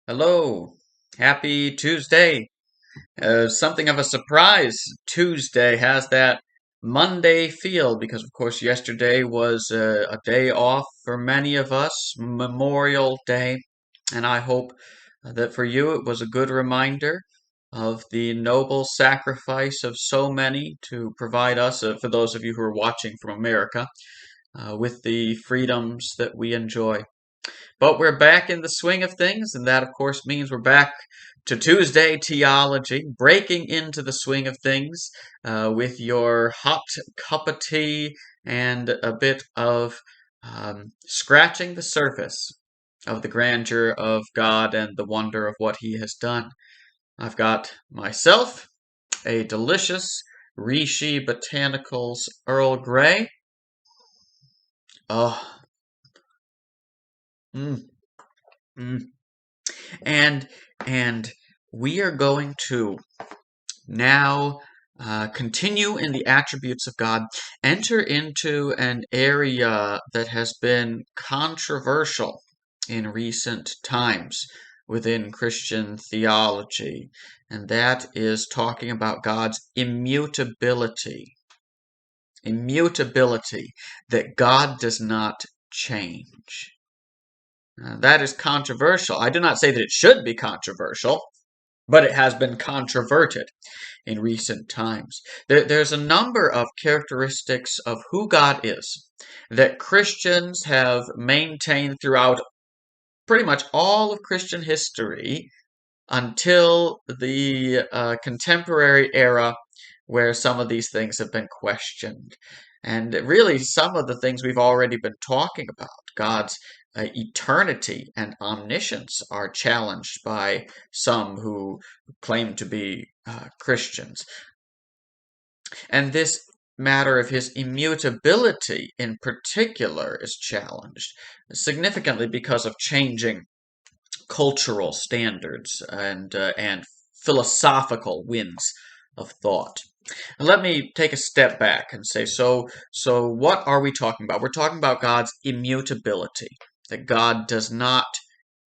Hello, happy Tuesday. Something of a surprise. Tuesday has that Monday feel because, of course, yesterday was a day off for many of us, Memorial Day, and I hope that for you it was a good reminder of the noble sacrifice of so many to provide us, for those of you who are watching from America, with the freedoms that we enjoy. But we're back in the swing of things, and that, of course, means we're back to Tuesday Tea-ology, breaking into the swing of things with your hot cup of tea and a bit of scratching the surface of the grandeur of God and the wonder of what He has done. I've got myself a delicious Rishi Botanicals Earl Grey. Oh, mm, mm. And and we are going to now continue in the attributes of God, enter into an area that has been controversial in recent times within Christian theology, and that is talking about God's immutability. Immutability, that God does not change. That is controversial. I do not say that it should be controversial, but it has been controverted in recent times. There's a number of characteristics of who God is that Christians have maintained throughout pretty much all of Christian history until the contemporary era where some of these things have been questioned. And really, some of the things we've already been talking about, God's eternity and omniscience, are challenged by some who claim to be Christians. And this matter of his immutability in particular is challenged significantly because of changing cultural standards and philosophical winds of thought. And let me take a step back and say, so what are we talking about? We're talking about God's immutability, that God does not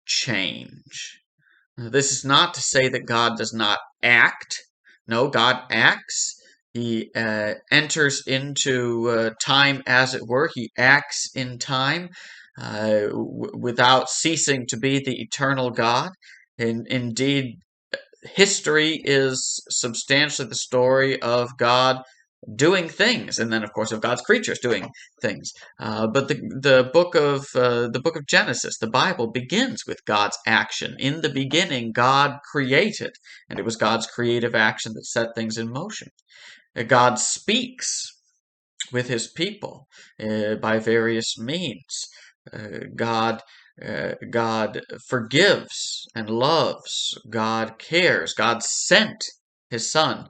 change. Now, this is not to say that God does not act. No, God acts. He enters into time, as it were. He acts in time without ceasing to be the eternal God. Indeed, history is substantially the story of God doing things, and then of course of God's creatures doing things. But the book of Genesis, the Bible, begins with God's action. In the beginning, God created, and it was God's creative action that set things in motion. God speaks with His people by various means. God forgives and loves. God cares. God sent His Son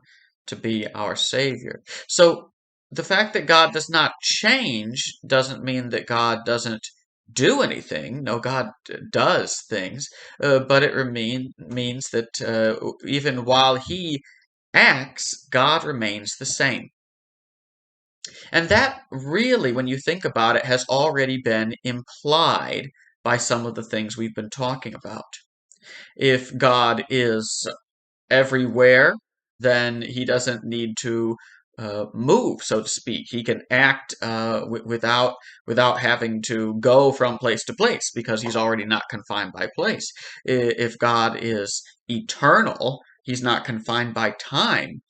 to be our Savior. So the fact that God does not change doesn't mean that God doesn't do anything. No, God does things, but it means that even while He acts, God remains the same. And that really, when you think about it, has already been implied by some of the things we've been talking about. If God is everywhere, then he doesn't need to move, so to speak. He can act without having to go from place to place because he's already not confined by place. If God is eternal, he's not confined by time.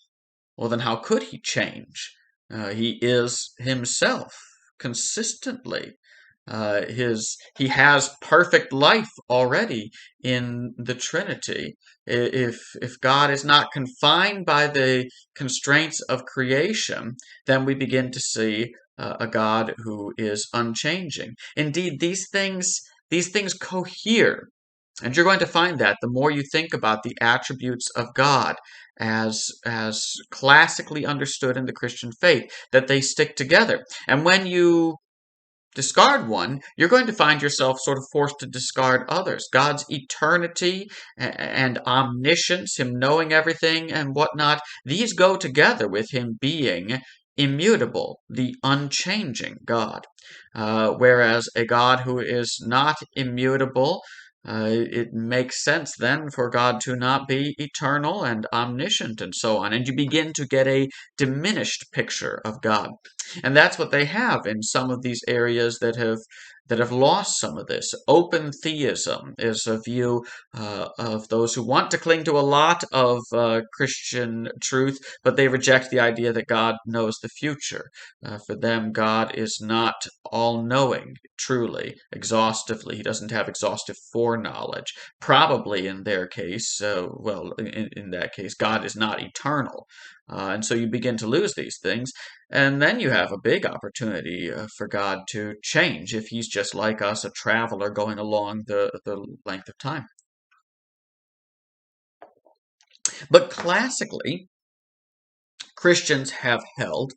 Well, then how could he change? He is himself consistently. He has perfect life already in the Trinity. If God is not confined by the constraints of creation, then we begin to see a God who is unchanging. Indeed, these things cohere. And you're going to find that the more you think about the attributes of God as classically understood in the Christian faith, that they stick together. And when you discard one, you're going to find yourself sort of forced to discard others. God's eternity and omniscience, Him knowing everything and whatnot, these go together with Him being immutable, the unchanging God. Whereas a God who is not immutable, It makes sense then for God to not be eternal and omniscient and so on. And you begin to get a diminished picture of God. And that's what they have in some of these areas that have lost some of this. Open theism is a view of those who want to cling to a lot of Christian truth, but they reject the idea that God knows the future. For them, God is not all-knowing, truly, exhaustively. He doesn't have exhaustive foreknowledge. Probably in their case, in that case, God is not eternal. And so you begin to lose these things. And then you have a big opportunity for God to change if he's just like us, a traveler going along the length of time. But classically, Christians have held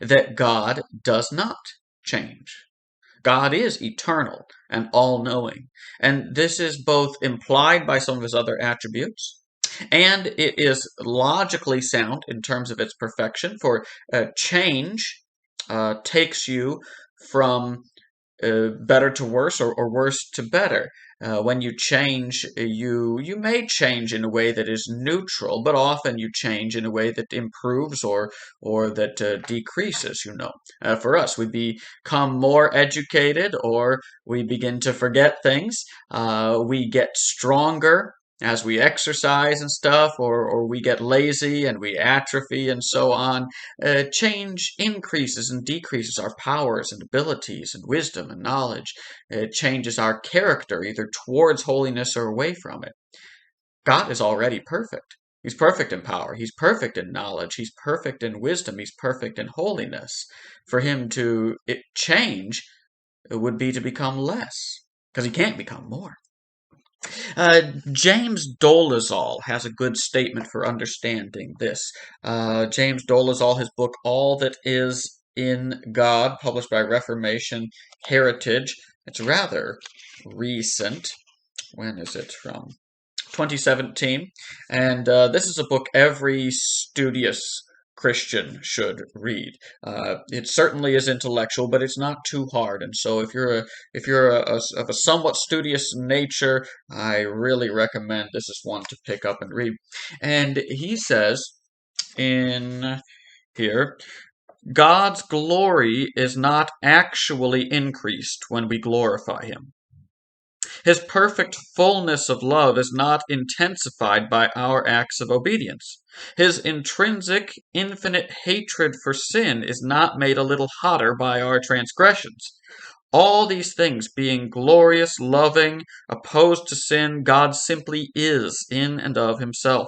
that God does not change. God is eternal and all-knowing. And this is both implied by some of his other attributes, and it is logically sound in terms of its perfection, for change takes you from better to worse, or worse to better. When you change, you may change in a way that is neutral, but often you change in a way that improves or that decreases. For us, we become more educated, or we begin to forget things. We get stronger as we exercise and stuff, or we get lazy and we atrophy and so on. Change increases and decreases our powers and abilities and wisdom and knowledge. It changes our character either towards holiness or away from it. God is already perfect. He's perfect in power. He's perfect in knowledge. He's perfect in wisdom. He's perfect in holiness. For him to change would be to become less, because he can't become more. James Dolezal has a good statement for understanding this. James Dolezal, his book All That Is in God, published by Reformation Heritage. It's rather recent. When is it from? 2017. And this is a book every studious Christian should read. It certainly is intellectual, but it's not too hard. And so if you're of a somewhat studious nature, I really recommend this is one to pick up and read. And he says in here, God's glory is not actually increased when we glorify him. His perfect fullness of love is not intensified by our acts of obedience. His intrinsic, infinite hatred for sin is not made a little hotter by our transgressions. All these things being glorious, loving, opposed to sin, God simply is in and of himself.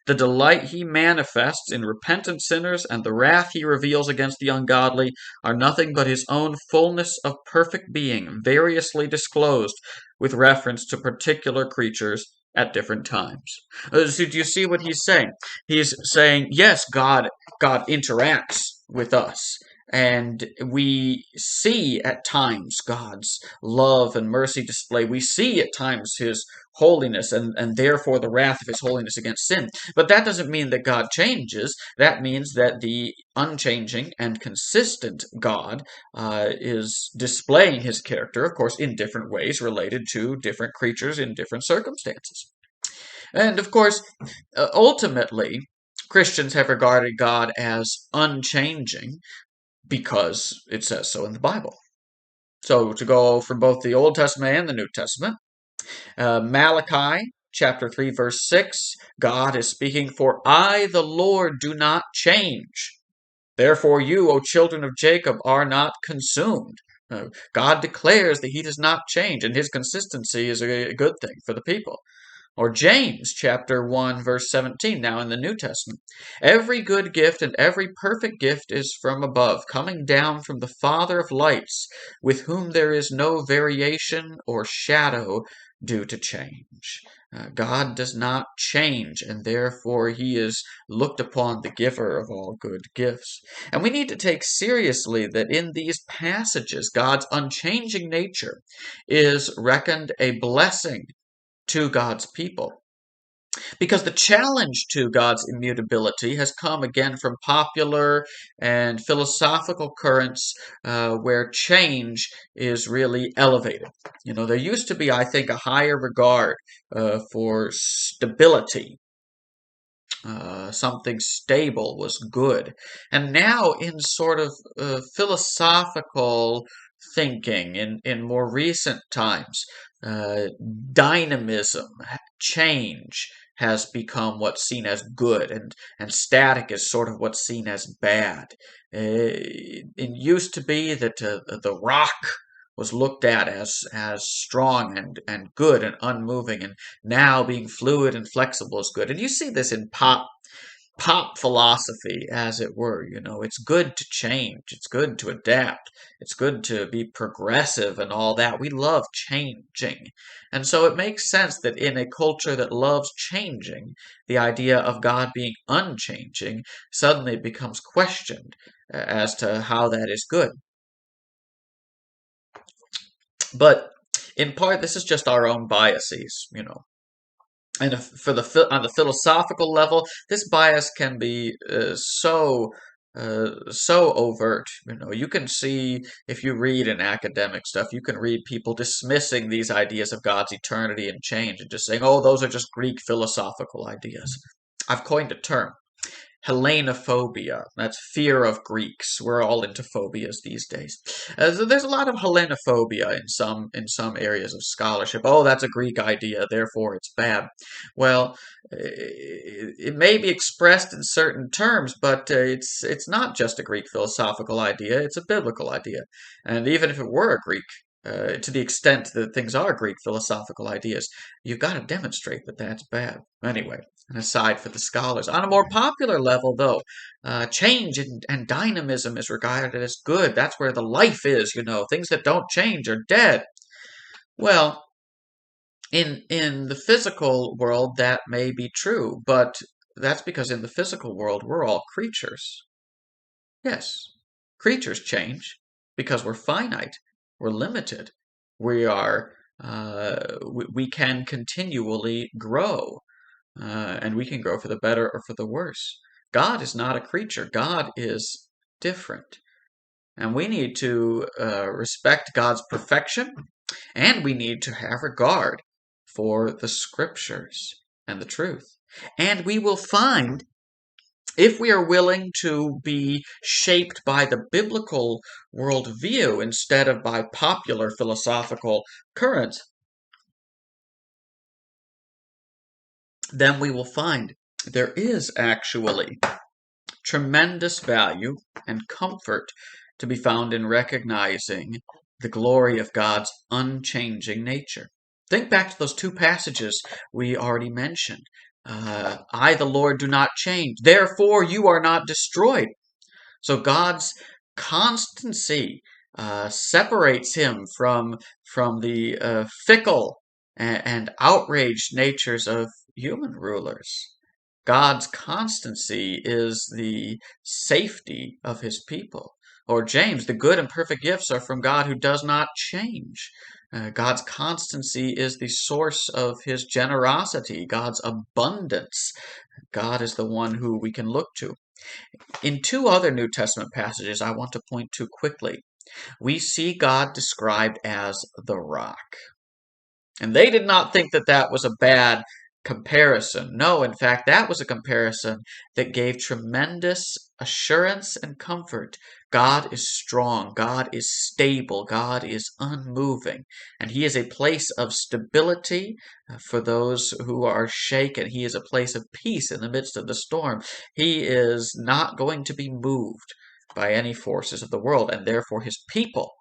The delight he manifests in repentant sinners and the wrath he reveals against the ungodly are nothing but his own fullness of perfect being, variously disclosed with reference to particular creatures at different times. So do you see what he's saying? He's saying, yes, God interacts with us. And we see at times God's love and mercy display. We see at times his holiness and therefore the wrath of his holiness against sin. But that doesn't mean that God changes. That means that the unchanging and consistent God is displaying his character, of course, in different ways related to different creatures in different circumstances. And of course, ultimately, Christians have regarded God as unchanging because it says so in the Bible. So to go from both the Old Testament and the New Testament, Malachi chapter 3 verse 6, God is speaking, "For I, the Lord, do not change. Therefore you, O children of Jacob, are not consumed." God declares that he does not change, and his consistency is a good thing for the people. Or James chapter 1 verse 17, now in the New Testament. "Every good gift and every perfect gift is from above, coming down from the Father of lights, with whom there is no variation or shadow due to change." God does not change, and therefore he is looked upon the giver of all good gifts. And we need to take seriously that in these passages, God's unchanging nature is reckoned a blessing to God's people. Because the challenge to God's immutability has come again from popular and philosophical currents where change is really elevated. There used to be, I think, a higher regard for stability. Something stable was good. And now, in sort of philosophical thinking, in more recent times, uh, dynamism, change has become what's seen as good, and static is sort of what's seen as bad. It used to be that the rock was looked at as strong and good and unmoving, and now being fluid and flexible is good. And you see this in pop philosophy, as it were. It's good to change, it's good to adapt, it's good to be progressive and all that. We love changing. And so it makes sense that in a culture that loves changing, the idea of God being unchanging suddenly becomes questioned as to how that is good. But in part, this is just our own biases. And on the philosophical level, this bias can be so overt. You can see, if you read in academic stuff, you can read people dismissing these ideas of God's eternity and change and just saying, "Oh, those are just Greek philosophical ideas." I've coined a term. Hellenophobia. That's fear of Greeks. We're all into phobias these days. So there's a lot of Hellenophobia in some areas of scholarship. Oh, that's a Greek idea, therefore it's bad. Well, it may be expressed in certain terms, but it's not just a Greek philosophical idea. It's a biblical idea, and even if it were a Greek. To the extent that things are Greek philosophical ideas, you've got to demonstrate that that's bad. Anyway, an aside for the scholars. On a more popular level, though, change and dynamism is regarded as good. That's where the life is. Things that don't change are dead. Well, in the physical world, that may be true, but that's because in the physical world, we're all creatures. Yes, creatures change because we're finite, we're limited, we can continually grow. And we can grow for the better or for the worse. God is not a creature. God is different. And we need to respect God's perfection, and we need to have regard for the scriptures and the truth. And we will find, if we are willing to be shaped by the biblical worldview instead of by popular philosophical currents, then we will find there is actually tremendous value and comfort to be found in recognizing the glory of God's unchanging nature. Think back to those two passages we already mentioned. I, the Lord, do not change. Therefore, you are not destroyed. So God's constancy separates him from the fickle and outraged natures of human rulers. God's constancy is the safety of his people. Or James, the good and perfect gifts are from God who does not change. God's constancy is the source of his generosity, God's abundance. God is the one who we can look to. In two other New Testament passages I want to point to quickly, we see God described as the rock. And they did not think that that was a bad comparison. No, in fact, that was a comparison that gave tremendous assurance and comfort. God is strong. God is stable. God is unmoving. And he is a place of stability for those who are shaken. He is a place of peace in the midst of the storm. He is not going to be moved by any forces of the world, and therefore his people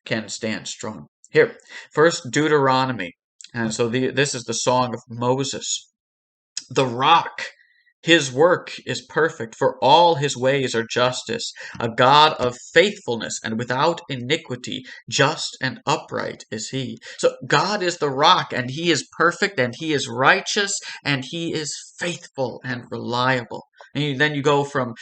can stand strong. Here, first Deuteronomy. And so this is the song of Moses. The rock, his work is perfect, for all his ways are justice. A God of faithfulness and without iniquity, just and upright is he. So God is the rock, and he is perfect, and he is righteous, and he is faithful and reliable. And then you go from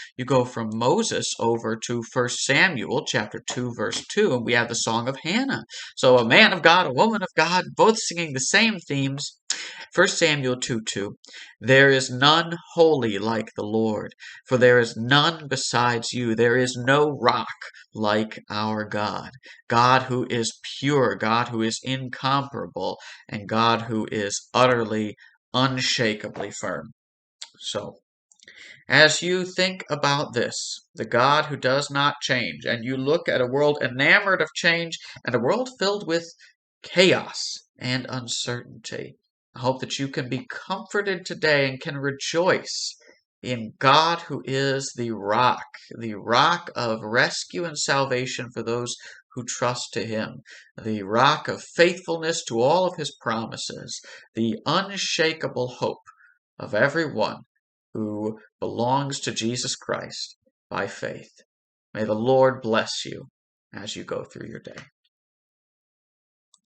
Moses over to 1 Samuel chapter 2 verse 2, and we have the song of Hannah. So a man of God, a woman of God, both singing the same themes. 1 Samuel 2:2, there is none holy like the Lord, for there is none besides you. There is no rock like our God. God who is pure, God who is incomparable, and God who is utterly, unshakably firm. So, as you think about this, the God who does not change, and you look at a world enamored of change and a world filled with chaos and uncertainty, I hope that you can be comforted today and can rejoice in God who is the rock of rescue and salvation for those who trust to him, the rock of faithfulness to all of his promises, the unshakable hope of everyone who belongs to Jesus Christ by faith. May the Lord bless you as you go through your day.